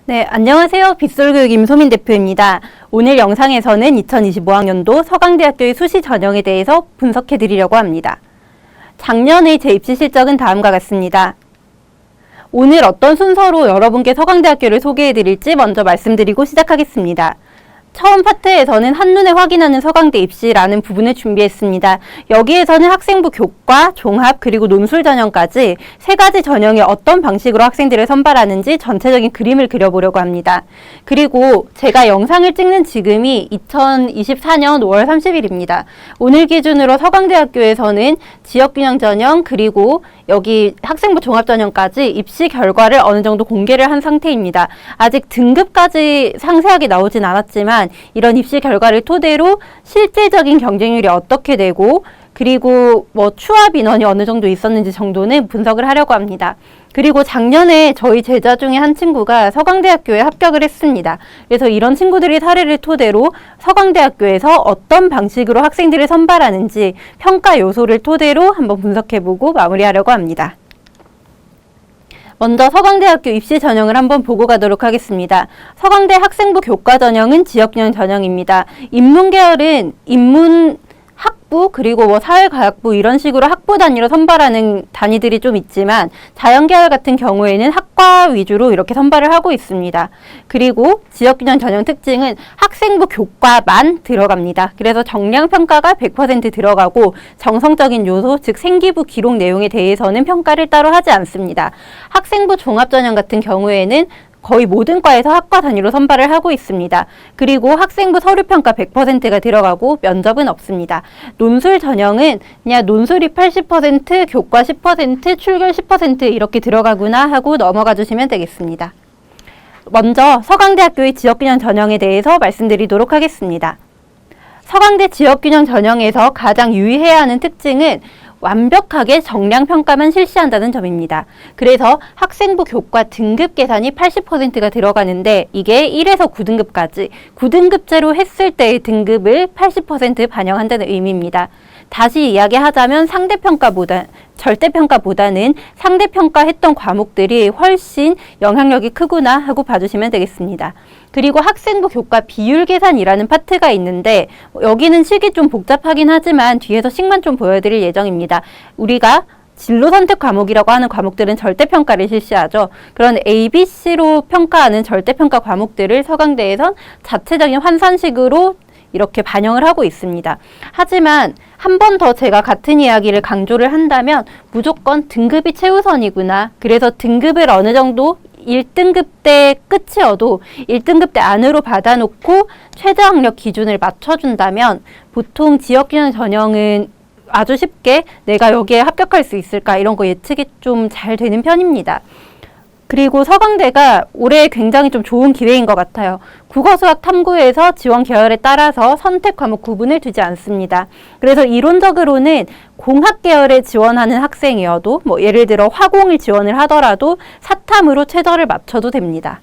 네, 안녕하세요. 빗솔교육 임소민 대표입니다. 오늘 영상에서는 2025학년도 서강대학교의 수시 전형에 대해서 분석해 드리려고 합니다. 작년의 제 입시 실적은 다음과 같습니다. 오늘 어떤 순서로 여러분께 서강대학교를 소개해 드릴지 먼저 말씀드리고 시작하겠습니다. 처음 파트에서는 한눈에 확인하는 서강대 입시라는 부분을 준비했습니다. 여기에서는 학생부 교과, 종합, 그리고 논술 전형까지 세 가지 전형이 어떤 방식으로 학생들을 선발하는지 전체적인 그림을 그려보려고 합니다. 그리고 제가 영상을 찍는 지금이 2024년 5월 30일입니다. 오늘 기준으로 서강대학교에서는 지역균형 전형 그리고 여기 학생부 종합 전형까지 입시 결과를 어느 정도 공개를 한 상태입니다. 아직 등급까지 상세하게 나오진 않았지만 이런 입시 결과를 토대로 실질적인 경쟁률이 어떻게 되고 그리고 추합 인원이 어느 정도 있었는지 정도는 분석을 하려고 합니다. 그리고 작년에 저희 제자 중에 한 친구가 서강대학교에 합격을 했습니다. 그래서 이런 친구들의 사례를 토대로 서강대학교에서 어떤 방식으로 학생들을 선발하는지 평가 요소를 토대로 한번 분석해보고 마무리하려고 합니다. 먼저 서강대학교 입시 전형을 한번 보고 가도록 하겠습니다. 서강대 학생부 교과 전형은 지역균형 전형입니다. 인문계열은 학부 그리고 사회과학부 이런 식으로 학부 단위로 선발하는 단위들이 좀 있지만 자연계열 같은 경우에는 학과 위주로 이렇게 선발을 하고 있습니다. 그리고 지역균형 전형 특징은 학생부 교과만 들어갑니다. 그래서 정량평가가 100% 들어가고 정성적인 요소, 즉 생기부 기록 내용에 대해서는 평가를 따로 하지 않습니다. 학생부 종합전형 같은 경우에는 거의 모든 과에서 학과 단위로 선발을 하고 있습니다. 그리고 학생부 서류평가 100%가 들어가고 면접은 없습니다. 논술 전형은 그냥 논술이 80%, 교과 10%, 출결 10% 이렇게 들어가구나 하고 넘어가 주시면 되겠습니다. 먼저 서강대학교의 지역균형 전형에 대해서 말씀드리도록 하겠습니다. 서강대 지역균형 전형에서 가장 유의해야 하는 특징은 완벽하게 정량평가만 실시한다는 점입니다. 그래서 학생부 교과 등급 계산이 80%가 들어가는데 이게 1에서 9등급까지 9등급제로 했을 때의 등급을 80% 반영한다는 의미입니다. 다시 이야기하자면 절대평가보다는 상대평가했던 과목들이 훨씬 영향력이 크구나 하고 봐주시면 되겠습니다. 그리고 학생부 교과 비율 계산이라는 파트가 있는데 여기는 식이 좀 복잡하긴 하지만 뒤에서 식만 좀 보여드릴 예정입니다. 우리가 진로 선택 과목이라고 하는 과목들은 절대평가를 실시하죠. 그런 ABC로 평가하는 절대평가 과목들을 서강대에선 자체적인 환산식으로 이렇게 반영을 하고 있습니다. 하지만 한 번 더 제가 같은 이야기를 강조를 한다면 무조건 등급이 최우선이구나. 그래서 등급을 어느 정도 1등급 때 끝이어도 1등급 때 안으로 받아놓고 최저학력 기준을 맞춰준다면 보통 지역균형 전형은 아주 쉽게 내가 여기에 합격할 수 있을까 이런 거 예측이 좀 잘 되는 편입니다. 그리고 서강대가 올해 굉장히 좀 좋은 기회인 것 같아요. 국어, 수학, 탐구에서 지원 계열에 따라서 선택 과목 구분을 두지 않습니다. 그래서 이론적으로는 공학 계열에 지원하는 학생이어도 예를 들어 화공을 지원을 하더라도 사탐으로 최저를 맞춰도 됩니다.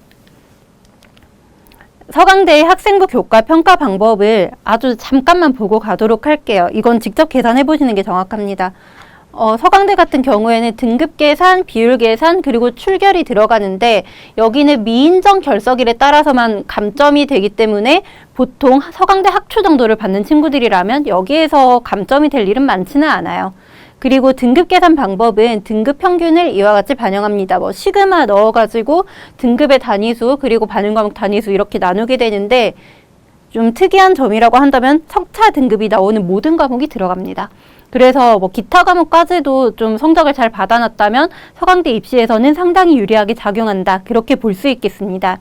서강대의 학생부 교과 평가 방법을 아주 잠깐만 보고 가도록 할게요. 이건 직접 계산해 보시는 게 정확합니다. 서강대 같은 경우에는 등급 계산, 비율 계산, 그리고 출결이 들어가는데 여기는 미인정 결석일에 따라서만 감점이 되기 때문에 보통 서강대 학초 정도를 받는 친구들이라면 여기에서 감점이 될 일은 많지는 않아요. 그리고 등급 계산 방법은 등급 평균을 이와 같이 반영합니다. 시그마 넣어가지고 등급의 단위수 그리고 반응 과목 단위수 이렇게 나누게 되는데 좀 특이한 점이라고 한다면 석차 등급이 나오는 모든 과목이 들어갑니다. 그래서 기타 과목까지도 좀 성적을 잘 받아놨다면 서강대 입시에서는 상당히 유리하게 작용한다. 그렇게 볼 수 있겠습니다.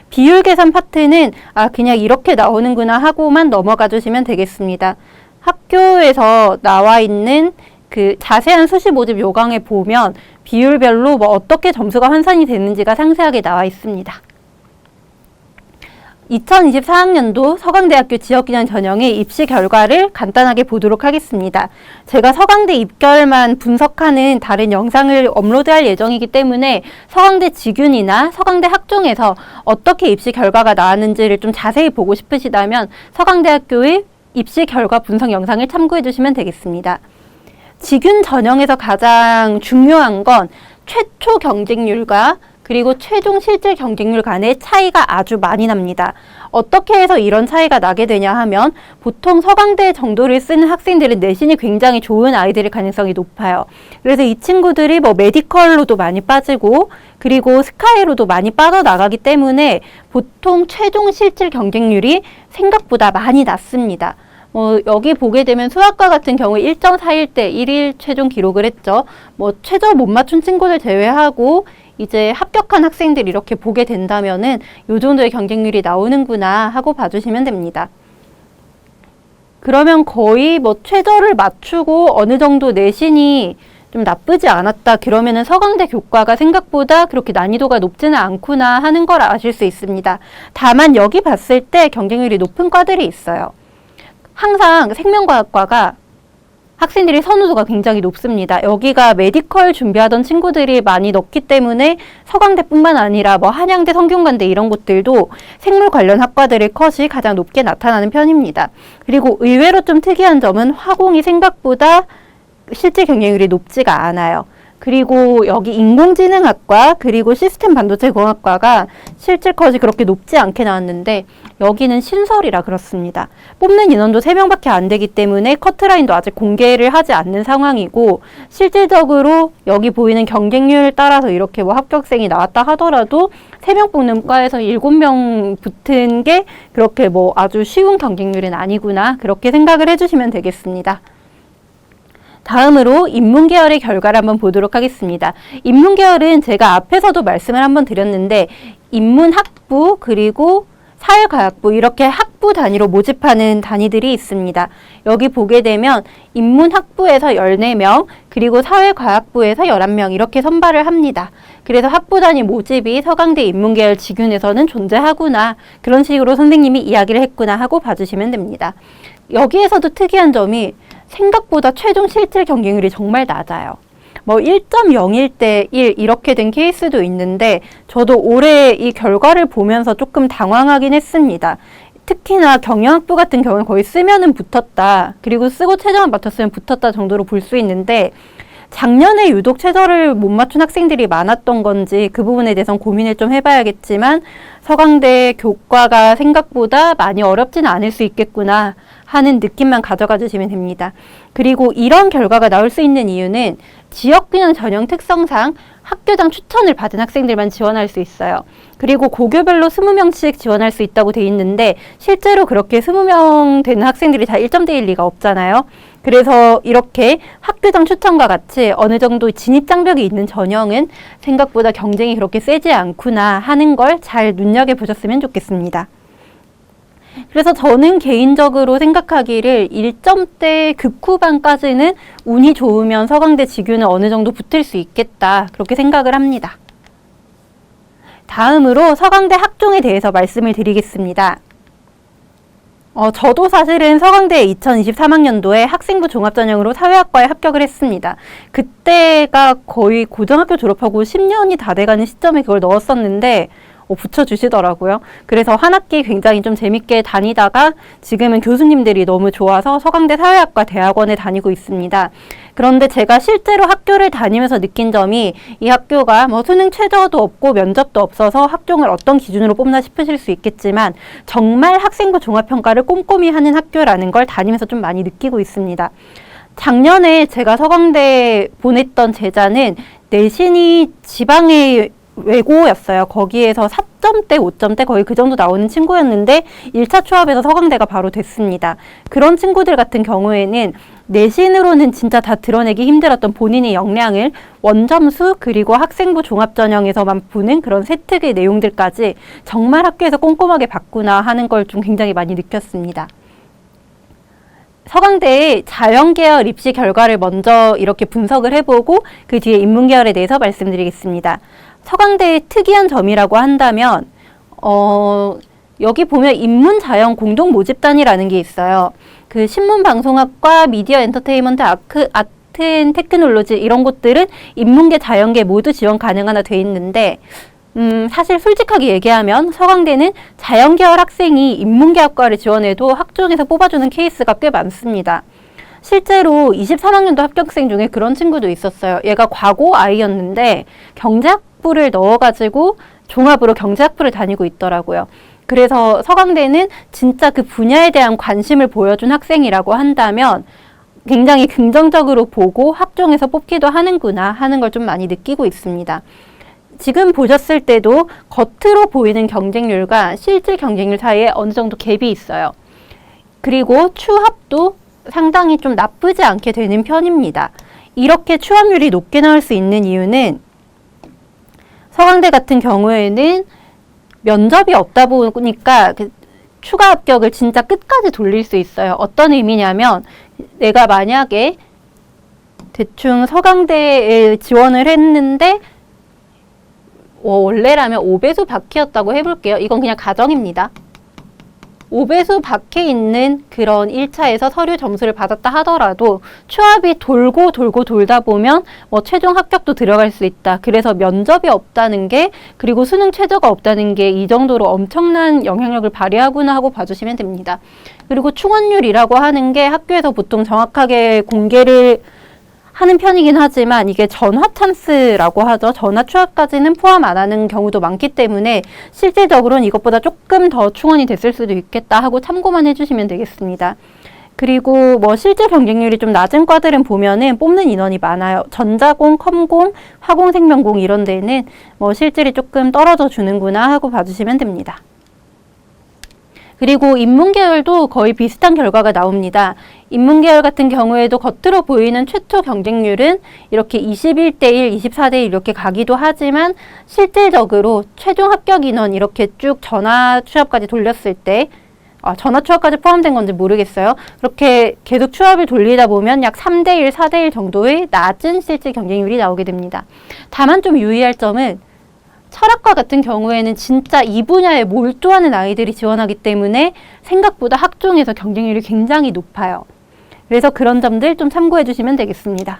비율 계산 파트는 그냥 이렇게 나오는구나 하고만 넘어가 주시면 되겠습니다. 학교에서 나와 있는 그 자세한 수시 모집 요강에 보면 비율별로 어떻게 점수가 환산이 되는지가 상세하게 나와 있습니다. 2024학년도 서강대학교 지역균형 전형의 입시 결과를 간단하게 보도록 하겠습니다. 제가 서강대 입결만 분석하는 다른 영상을 업로드할 예정이기 때문에 서강대 지균이나 서강대 학종에서 어떻게 입시 결과가 나왔는지를 좀 자세히 보고 싶으시다면 서강대학교의 입시 결과 분석 영상을 참고해 주시면 되겠습니다. 지균 전형에서 가장 중요한 건 최초 경쟁률과 그리고 최종 실질 경쟁률 간의 차이가 아주 많이 납니다. 어떻게 해서 이런 차이가 나게 되냐 하면 보통 서강대 정도를 쓰는 학생들은 내신이 굉장히 좋은 아이들일 가능성이 높아요. 그래서 이 친구들이 뭐 메디컬로도 많이 빠지고 그리고 스카이로도 많이 빠져나가기 때문에 보통 최종 실질 경쟁률이 생각보다 많이 낮습니다. 여기 보게 되면 수학과 같은 경우에 1.41대 1일 최종 기록을 했죠. 최저 못 맞춘 친구들 제외하고 이제 합격한 학생들 이렇게 보게 된다면은 요 정도의 경쟁률이 나오는구나 하고 봐주시면 됩니다. 그러면 거의 최저를 맞추고 어느 정도 내신이 좀 나쁘지 않았다 그러면은 서강대 교과가 생각보다 그렇게 난이도가 높지는 않구나 하는 걸 아실 수 있습니다. 다만 여기 봤을 때 경쟁률이 높은 과들이 있어요. 항상 생명과학과가 학생들이 선호도가 굉장히 높습니다. 여기가 메디컬 준비하던 친구들이 많이 넣기 때문에 서강대뿐만 아니라 한양대, 성균관대 이런 곳들도 생물 관련 학과들의 컷이 가장 높게 나타나는 편입니다. 그리고 의외로 좀 특이한 점은 화공이 생각보다 실질 경쟁률이 높지가 않아요. 그리고 여기 인공지능학과 그리고 시스템 반도체 공학과가 실질 컷이 그렇게 높지 않게 나왔는데 여기는 신설이라 그렇습니다. 뽑는 인원도 3명밖에 안 되기 때문에 커트라인도 아직 공개를 하지 않는 상황이고 실질적으로 여기 보이는 경쟁률 따라서 이렇게 합격생이 나왔다 하더라도 3명 뽑는 과에서 7명 붙은 게 그렇게 아주 쉬운 경쟁률은 아니구나 그렇게 생각을 해주시면 되겠습니다. 다음으로 인문계열의 결과를 한번 보도록 하겠습니다. 인문계열은 제가 앞에서도 말씀을 한번 드렸는데 인문학부 그리고 사회과학부 이렇게 학부 단위로 모집하는 단위들이 있습니다. 여기 보게 되면 인문학부에서 14명 그리고 사회과학부에서 11명 이렇게 선발을 합니다. 그래서 학부 단위 모집이 서강대 인문계열 직윤에서는 존재하구나 그런 식으로 선생님이 이야기를 했구나 하고 봐주시면 됩니다. 여기에서도 특이한 점이 생각보다 최종 실질 경쟁률이 정말 낮아요. 1.01대 1 이렇게 된 케이스도 있는데 저도 올해 이 결과를 보면서 조금 당황하긴 했습니다. 특히나 경영학부 같은 경우는 거의 쓰면은 붙었다. 그리고 쓰고 최저만 맞췄으면 붙었다 정도로 볼 수 있는데 작년에 유독 최저를 못 맞춘 학생들이 많았던 건지 그 부분에 대해서는 고민을 좀 해봐야겠지만 서강대 교과가 생각보다 많이 어렵지는 않을 수 있겠구나 하는 느낌만 가져가 주시면 됩니다. 그리고 이런 결과가 나올 수 있는 이유는 지역균형 전형 특성상 학교장 추천을 받은 학생들만 지원할 수 있어요. 그리고 고교별로 20명씩 지원할 수 있다고 돼 있는데 실제로 그렇게 20명 되는 학생들이 다 1점대 1, 2가 없잖아요. 그래서 이렇게 학교장 추천과 같이 어느 정도 진입장벽이 있는 전형은 생각보다 경쟁이 그렇게 세지 않구나 하는 걸 잘 눈여겨보셨으면 좋겠습니다. 그래서 저는 개인적으로 생각하기를 1점대 극후반까지는 운이 좋으면 서강대 직윤은 어느 정도 붙을 수 있겠다 그렇게 생각을 합니다. 다음으로 서강대 학종에 대해서 말씀을 드리겠습니다. 저도 사실은 서강대 2023학년도에 학생부 종합전형으로 사회학과에 합격을 했습니다. 그때가 거의 고등학교 졸업하고 10년이 다 돼가는 시점에 그걸 넣었었는데 붙여주시더라고요. 그래서 한 학기 굉장히 좀 재밌게 다니다가 지금은 교수님들이 너무 좋아서 서강대 사회학과 대학원에 다니고 있습니다. 그런데 제가 실제로 학교를 다니면서 느낀 점이 이 학교가 수능 최저도 없고 면접도 없어서 학종을 어떤 기준으로 뽑나 싶으실 수 있겠지만 정말 학생부 종합평가를 꼼꼼히 하는 학교라는 걸 다니면서 좀 많이 느끼고 있습니다. 작년에 제가 서강대 보냈던 제자는 내신이 지방의 외고였어요. 거기에서 4점대, 5점대 거의 그 정도 나오는 친구였는데 1차 초합에서 서강대가 바로 됐습니다. 그런 친구들 같은 경우에는 내신으로는 진짜 다 드러내기 힘들었던 본인의 역량을 원점수 그리고 학생부 종합전형에서만 보는 그런 세특의 내용들까지 정말 학교에서 꼼꼼하게 봤구나 하는 걸 좀 굉장히 많이 느꼈습니다. 서강대의 자연계열 입시 결과를 먼저 이렇게 분석을 해보고 그 뒤에 인문계열에 대해서 말씀드리겠습니다. 서강대의 특이한 점이라고 한다면 여기 보면 인문자연 공동 모집단이라는 게 있어요. 그 신문방송학과 미디어 엔터테인먼트 아트 앤 테크놀로지 이런 곳들은 인문계 자연계 모두 지원 가능하나 돼 있는데 사실 솔직하게 얘기하면 서강대는 자연계열 학생이 인문계학과를 지원해도 학종에서 뽑아주는 케이스가 꽤 많습니다. 실제로 23학년도 합격생 중에 그런 친구도 있었어요. 얘가 과고 아이였는데 경제학부 학부를 넣어가지고 종합으로 경제학부를 다니고 있더라고요. 그래서 서강대는 진짜 그 분야에 대한 관심을 보여준 학생이라고 한다면 굉장히 긍정적으로 보고 학종에서 뽑기도 하는구나 하는 걸 좀 많이 느끼고 있습니다. 지금 보셨을 때도 겉으로 보이는 경쟁률과 실질 경쟁률 사이에 어느 정도 갭이 있어요. 그리고 추합도 상당히 좀 나쁘지 않게 되는 편입니다. 이렇게 추합률이 높게 나올 수 있는 이유는 서강대 같은 경우에는 면접이 없다 보니까 그 추가 합격을 진짜 끝까지 돌릴 수 있어요. 어떤 의미냐면 내가 만약에 대충 서강대에 지원을 했는데 원래라면 5배수 밖이었다고 해볼게요. 이건 그냥 가정입니다. 5배수 밖에 있는 그런 1차에서 서류 점수를 받았다 하더라도 추합이 돌고 돌다 보면 최종 합격도 들어갈 수 있다. 그래서 면접이 없다는 게, 그리고 수능 최저가 없다는 게 이 정도로 엄청난 영향력을 발휘하구나 하고 봐주시면 됩니다. 그리고 충원율이라고 하는 게 학교에서 보통 정확하게 공개를 하는 편이긴 하지만 이게 전화 찬스라고 하죠. 전화 추합까지는 포함 안 하는 경우도 많기 때문에 실질적으로는 이것보다 조금 더 충원이 됐을 수도 있겠다 하고 참고만 해주시면 되겠습니다. 그리고 실제 경쟁률이 좀 낮은 과들은 보면은 뽑는 인원이 많아요. 전자공, 컴공, 화공생명공 이런 데는 실질이 조금 떨어져 주는구나 하고 봐주시면 됩니다. 그리고 인문계열도 거의 비슷한 결과가 나옵니다. 인문계열 같은 경우에도 겉으로 보이는 최초 경쟁률은 이렇게 21대1, 24대1 이렇게 가기도 하지만 실질적으로 최종 합격 인원 이렇게 쭉 전화 취합까지 돌렸을 때 전화 취합까지 포함된 건지 모르겠어요. 그렇게 계속 취합을 돌리다 보면 약 3대1, 4대1 정도의 낮은 실질 경쟁률이 나오게 됩니다. 다만 좀 유의할 점은 철학과 같은 경우에는 진짜 이 분야에 몰두하는 아이들이 지원하기 때문에 생각보다 학종에서 경쟁률이 굉장히 높아요. 그래서 그런 점들 좀 참고해 주시면 되겠습니다.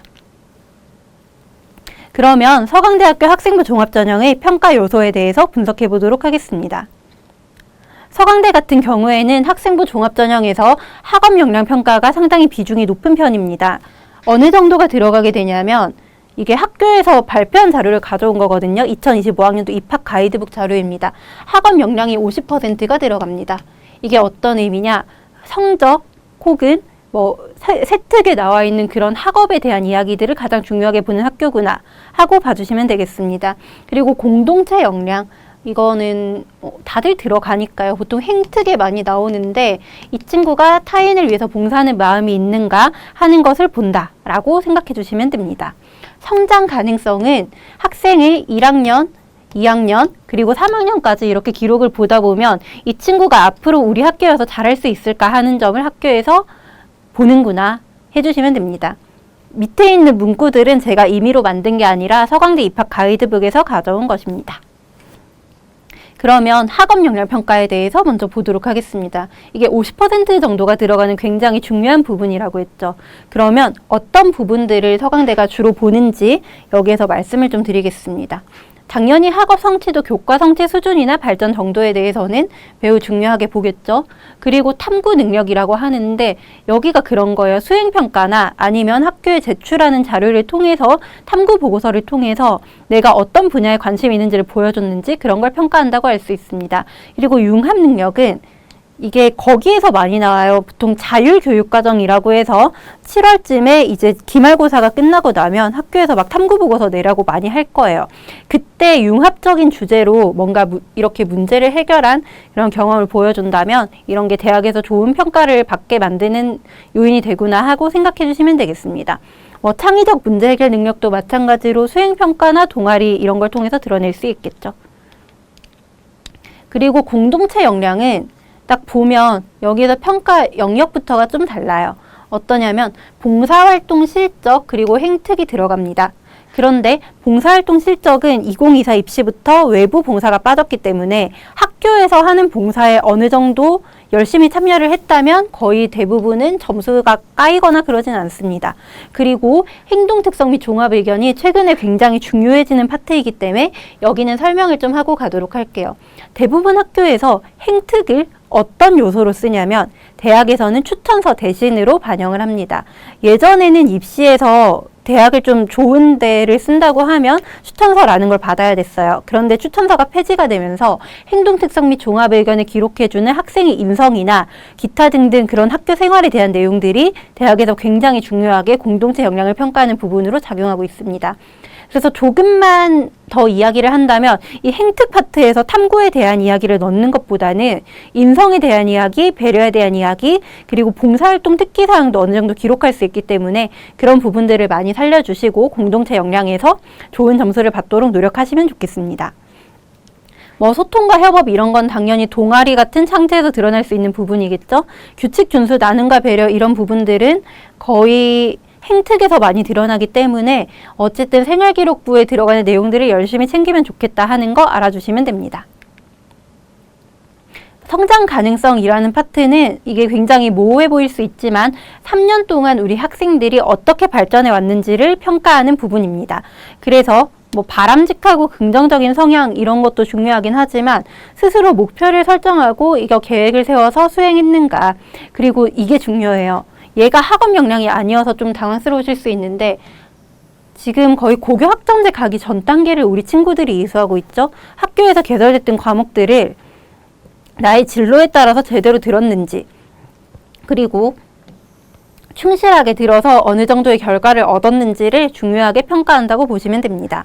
그러면 서강대학교 학생부 종합전형의 평가 요소에 대해서 분석해 보도록 하겠습니다. 서강대 같은 경우에는 학생부 종합전형에서 학업 역량 평가가 상당히 비중이 높은 편입니다. 어느 정도가 들어가게 되냐면 이게 학교에서 발표한 자료를 가져온 거거든요. 2025학년도 입학 가이드북 자료입니다. 학업 역량이 50%가 들어갑니다. 이게 어떤 의미냐? 성적 혹은 세특에 나와 있는 그런 학업에 대한 이야기들을 가장 중요하게 보는 학교구나 하고 봐주시면 되겠습니다. 그리고 공동체 역량. 이거는 다들 들어가니까요. 보통 행특에 많이 나오는데 이 친구가 타인을 위해서 봉사하는 마음이 있는가 하는 것을 본다라고 생각해 주시면 됩니다. 성장 가능성은 학생의 1학년, 2학년, 그리고 3학년까지 이렇게 기록을 보다 보면 이 친구가 앞으로 우리 학교에서 잘할 수 있을까 하는 점을 학교에서 보는구나 해주시면 됩니다. 밑에 있는 문구들은 제가 임의로 만든 게 아니라 서강대 입학 가이드북에서 가져온 것입니다. 그러면 학업 역량 평가에 대해서 먼저 보도록 하겠습니다. 이게 50% 정도가 들어가는 굉장히 중요한 부분이라고 했죠. 그러면 어떤 부분들을 서강대가 주로 보는지 여기에서 말씀을 좀 드리겠습니다. 당연히 학업 성취도 교과 성취 수준이나 발전 정도에 대해서는 매우 중요하게 보겠죠. 그리고 탐구 능력이라고 하는데 여기가 그런 거예요. 수행평가나 아니면 학교에 제출하는 자료를 통해서 탐구 보고서를 통해서 내가 어떤 분야에 관심이 있는지를 보여줬는지 그런 걸 평가한다고 할 수 있습니다. 그리고 융합 능력은 이게 거기에서 많이 나와요. 보통 자율교육과정이라고 해서 7월쯤에 이제 기말고사가 끝나고 나면 학교에서 막 탐구보고서 내라고 많이 할 거예요. 그때 융합적인 주제로 뭔가 이렇게 문제를 해결한 이런 경험을 보여준다면 이런 게 대학에서 좋은 평가를 받게 만드는 요인이 되구나 하고 생각해 주시면 되겠습니다. 창의적 문제 해결 능력도 마찬가지로 수행평가나 동아리 이런 걸 통해서 드러낼 수 있겠죠. 그리고 공동체 역량은 딱 보면 여기에서 평가 영역부터가 좀 달라요. 어떠냐면 봉사활동 실적 그리고 행특이 들어갑니다. 그런데 봉사활동 실적은 2024 입시부터 외부 봉사가 빠졌기 때문에 학교에서 하는 봉사에 어느 정도 열심히 참여를 했다면 거의 대부분은 점수가 까이거나 그러진 않습니다. 그리고 행동 특성 및 종합 의견이 최근에 굉장히 중요해지는 파트이기 때문에 여기는 설명을 좀 하고 가도록 할게요. 대부분 학교에서 행특을 어떤 요소로 쓰냐면 대학에서는 추천서 대신으로 반영을 합니다. 예전에는 입시에서 대학을 좀 좋은 데를 쓴다고 하면 추천서라는 걸 받아야 됐어요. 그런데 추천서가 폐지가 되면서 행동특성 및 종합의견을 기록해주는 학생의 인성이나 기타 등등 그런 학교 생활에 대한 내용들이 대학에서 굉장히 중요하게 공동체 역량을 평가하는 부분으로 작용하고 있습니다. 그래서 조금만 더 이야기를 한다면 이 행특 파트에서 탐구에 대한 이야기를 넣는 것보다는 인성에 대한 이야기, 배려에 대한 이야기, 그리고 봉사활동 특기사항도 어느 정도 기록할 수 있기 때문에 그런 부분들을 많이 살려주시고 공동체 역량에서 좋은 점수를 받도록 노력하시면 좋겠습니다. 뭐 소통과 협업 이런 건 당연히 동아리 같은 창제에서 드러날 수 있는 부분이겠죠. 규칙 준수, 나눔과 배려 이런 부분들은 거의 행특에서 많이 드러나기 때문에 어쨌든 생활기록부에 들어가는 내용들을 열심히 챙기면 좋겠다 하는 거 알아주시면 됩니다. 성장 가능성이라는 파트는 이게 굉장히 모호해 보일 수 있지만 3년 동안 우리 학생들이 어떻게 발전해 왔는지를 평가하는 부분입니다. 그래서 뭐 바람직하고 긍정적인 성향 이런 것도 중요하긴 하지만 스스로 목표를 설정하고 이거 계획을 세워서 수행했는가, 그리고 이게 중요해요. 얘가 학업 역량이 아니어서 좀 당황스러우실 수 있는데 지금 거의 고교 학점제 가기 전 단계를 우리 친구들이 이수하고 있죠. 학교에서 개설됐던 과목들을 나의 진로에 따라서 제대로 들었는지, 그리고 충실하게 들어서 어느 정도의 결과를 얻었는지를 중요하게 평가한다고 보시면 됩니다.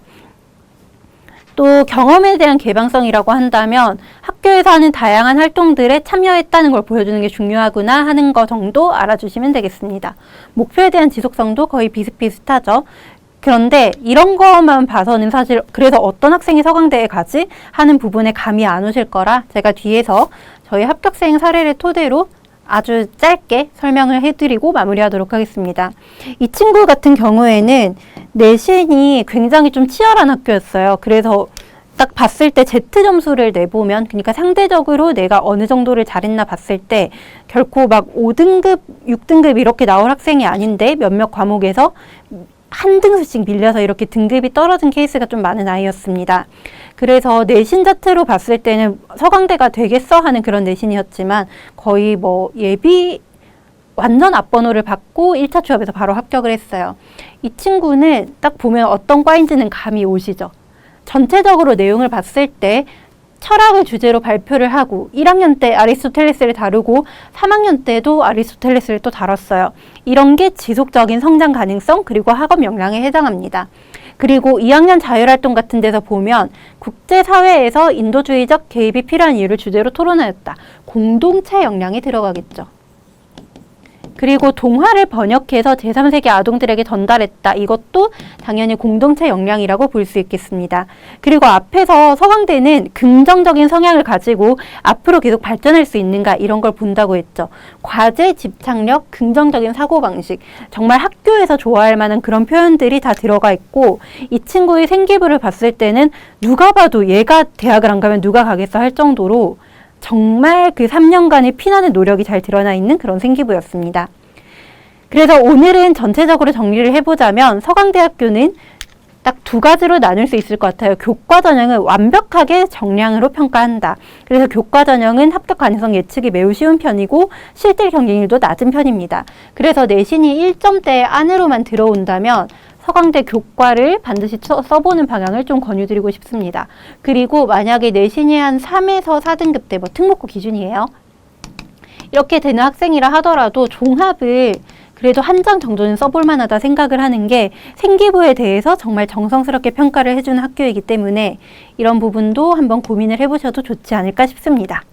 또 경험에 대한 개방성이라고 한다면 학교에서 하는 다양한 활동들에 참여했다는 걸 보여주는 게 중요하구나 하는 거 정도 알아주시면 되겠습니다. 목표에 대한 지속성도 거의 비슷비슷하죠. 그런데 이런 것만 봐서는 사실 그래서 어떤 학생이 서강대에 가지 하는 부분에 감이 안 오실 거라 제가 뒤에서 저희 합격생 사례를 토대로 아주 짧게 설명을 해드리고 마무리하도록 하겠습니다. 이 친구 같은 경우에는 내신이 굉장히 좀 치열한 학교였어요. 그래서 딱 봤을 때 Z 점수를 내보면, 그러니까 상대적으로 내가 어느 정도를 잘했나 봤을 때 결코 막 5등급, 6등급 이렇게 나올 학생이 아닌데 몇몇 과목에서 한 등수씩 밀려서 이렇게 등급이 떨어진 케이스가 좀 많은 아이였습니다. 그래서 내신 자체로 봤을 때는 서강대가 되겠어 하는 그런 내신이었지만 거의 뭐 예비 완전 앞번호를 받고 1차 취업에서 바로 합격을 했어요. 이 친구는 딱 보면 어떤 과인지는 감이 오시죠. 전체적으로 내용을 봤을 때 철학을 주제로 발표를 하고 1학년 때 아리스토텔레스를 다루고 3학년 때도 아리스토텔레스를 또 다뤘어요. 이런 게 지속적인 성장 가능성 그리고 학업 역량에 해당합니다. 그리고 2학년 자율활동 같은 데서 보면 국제사회에서 인도주의적 개입이 필요한 이유를 주제로 토론하였다. 공동체 역량이 들어가겠죠. 그리고 동화를 번역해서 제3세계 아동들에게 전달했다. 이것도 당연히 공동체 역량이라고 볼 수 있겠습니다. 그리고 앞에서 서강대는 긍정적인 성향을 가지고 앞으로 계속 발전할 수 있는가 이런 걸 본다고 했죠. 과제 집착력, 긍정적인 사고방식, 정말 학교에서 좋아할 만한 그런 표현들이 다 들어가 있고 이 친구의 생기부를 봤을 때는 누가 봐도 얘가 대학을 안 가면 누가 가겠어 할 정도로 정말 그 3년간의 피나는 노력이 잘 드러나 있는 그런 생기부였습니다. 그래서 오늘은 전체적으로 정리를 해보자면 서강대학교는 딱 두 가지로 나눌 수 있을 것 같아요. 교과 전형을 완벽하게 정량으로 평가한다. 그래서 교과 전형은 합격 가능성 예측이 매우 쉬운 편이고 실질 경쟁률도 낮은 편입니다. 그래서 내신이 1점대 안으로만 들어온다면 서강대 교과를 반드시 써보는 방향을 좀 권유드리고 싶습니다. 그리고 만약에 내신이 한 3에서 4등급대, 뭐 특목고 기준이에요. 이렇게 되는 학생이라 하더라도 종합을 그래도 한 장 정도는 써볼 만하다 생각을 하는 게 생기부에 대해서 정말 정성스럽게 평가를 해주는 학교이기 때문에 이런 부분도 한번 고민을 해보셔도 좋지 않을까 싶습니다.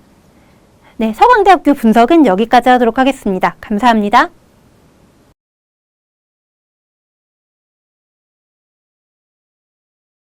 네, 서강대학교 분석은 여기까지 하도록 하겠습니다. 감사합니다.